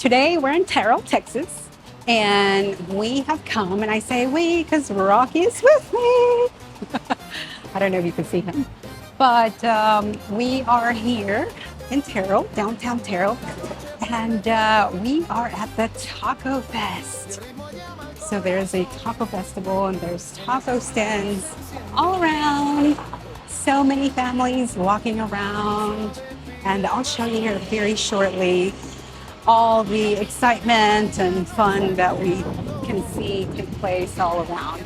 Today we're in Terrell, Texas, and we have come, and I say we because Rocky is with me. I don't know if you can see him, but we are here in Terrell, downtown Terrell, and we are at the Taco Fest. So there's a taco festival and there's taco stands all around. So many families walking around, and I'll show you here very shortly all the excitement and fun that we can see take place all around.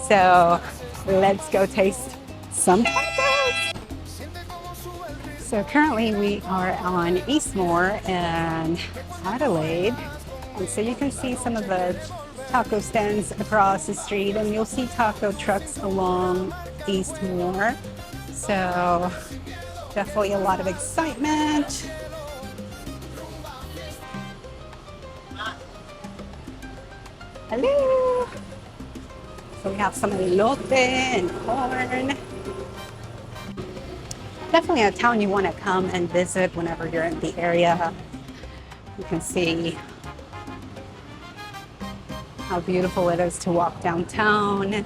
So let's go taste some tacos. So currently we are on Eastmore and Adelaide. And so you can see some of the taco stands across the street, and you'll see taco trucks along Eastmore. So definitely a lot of excitement. Hello! So we have some elote and corn. Definitely a town you want to come and visit whenever you're in the area. You can see how beautiful it is to walk downtown.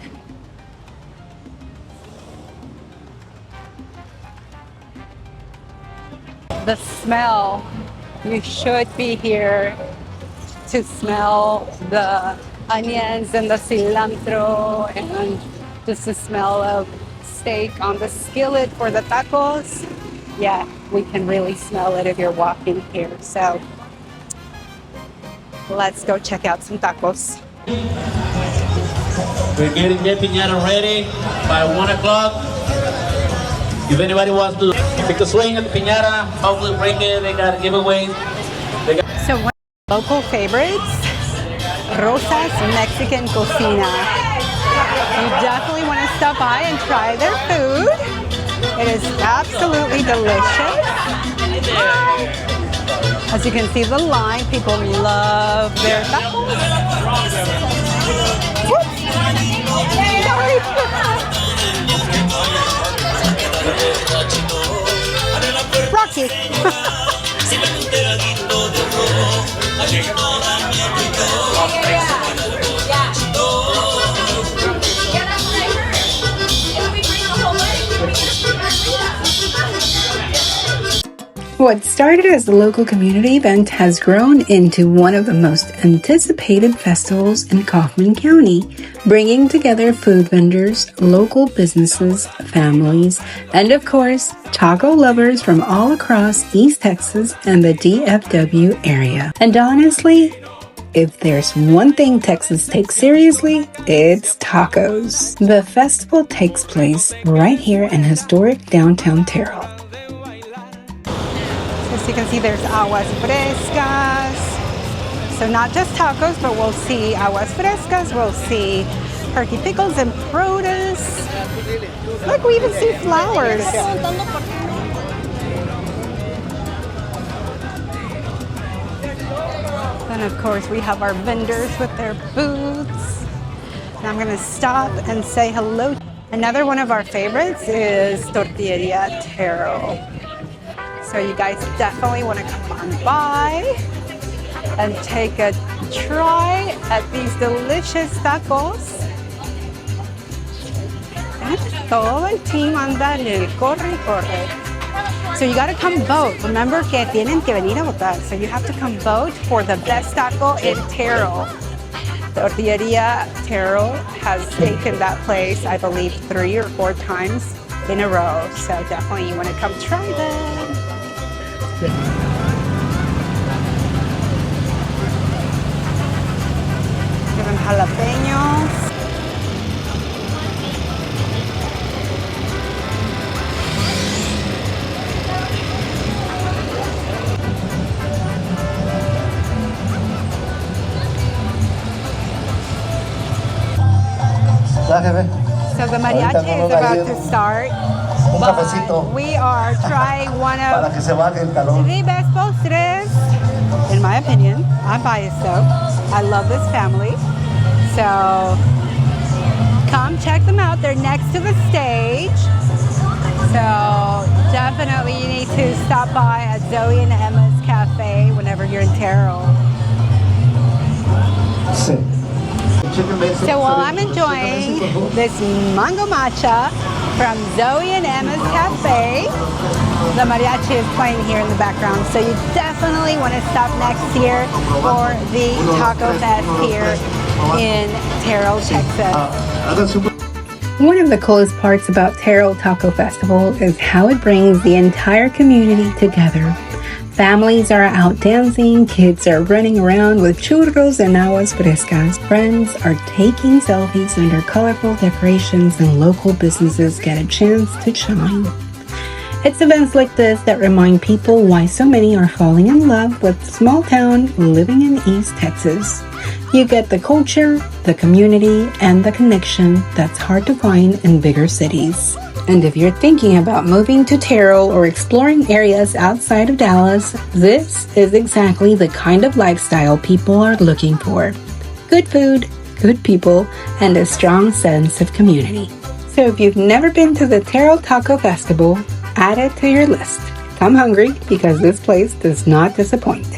The smell, you should be here to smell the onions and the cilantro and just the smell of steak on the skillet for the tacos. Yeah, we can really smell it if you're walking here. So let's go check out some tacos. We're getting the piñata ready by 1 o'clock. If anybody wants to take a swing at the piñata, hopefully break it, they got giveaways. So one of the local favorites, Rosa's Mexican Cocina. You definitely want to stop by and try their food. It is absolutely delicious. Hi. As you can see the line, people love their tacos. Rocky. What started as a local community event has grown into one of the most anticipated festivals in Kaufman County, bringing together food vendors, local businesses, families, and of course, taco lovers from all across East Texas and the DFW area. And honestly, if there's one thing Texas takes seriously, it's tacos. The festival takes place right here in historic downtown Terrell. As you can see, there's aguas frescas. So not just tacos, but we'll see aguas frescas, we'll see turkey pickles and produce. Look, we even see flowers. And of course, we have our vendors with their booths. And I'm gonna stop and say hello. Another one of our favorites is Tortilleria Terrell. So you guys definitely want to come on by and take a try at these delicious tacos. And todo el team anda en el corre, corre. So you got to come vote. Remember que tienen que venir a votar. So you have to come vote for the best taco in Terrell. Tortilleria Terrell has taken that place, I believe, 3 or 4 times in a row. So definitely you want to come try them. Give them jalapenos. So the mariachi is about to start. But we are trying one of the best postres, in my opinion. I'm biased though. I love this family. So come check them out. They're next to the stage. So definitely you need to stop by at Zoe and Emma's Cafe. Cafe whenever you're in Terrell. So while I'm enjoying this mango matcha from Zoe and Emma's Cafe, the mariachi is playing here in the background. So you definitely want to stop next here for the Taco Fest here in Terrell, Texas. One of the coolest parts about Terrell Taco Festival is how it brings the entire community together. Families are out dancing, kids are running around with churros and aguas frescas. Friends are taking selfies under colorful decorations, and local businesses get a chance to shine. It's events like this that remind people why so many are falling in love with small town living in East Texas. You get the culture, the community, and the connection that's hard to find in bigger cities. And if you're thinking about moving to Terrell or exploring areas outside of Dallas, this is exactly the kind of lifestyle people are looking for. Good food, good people, and a strong sense of community. So if you've never been to the Terrell Taco Festival, add it to your list. Come hungry because this place does not disappoint.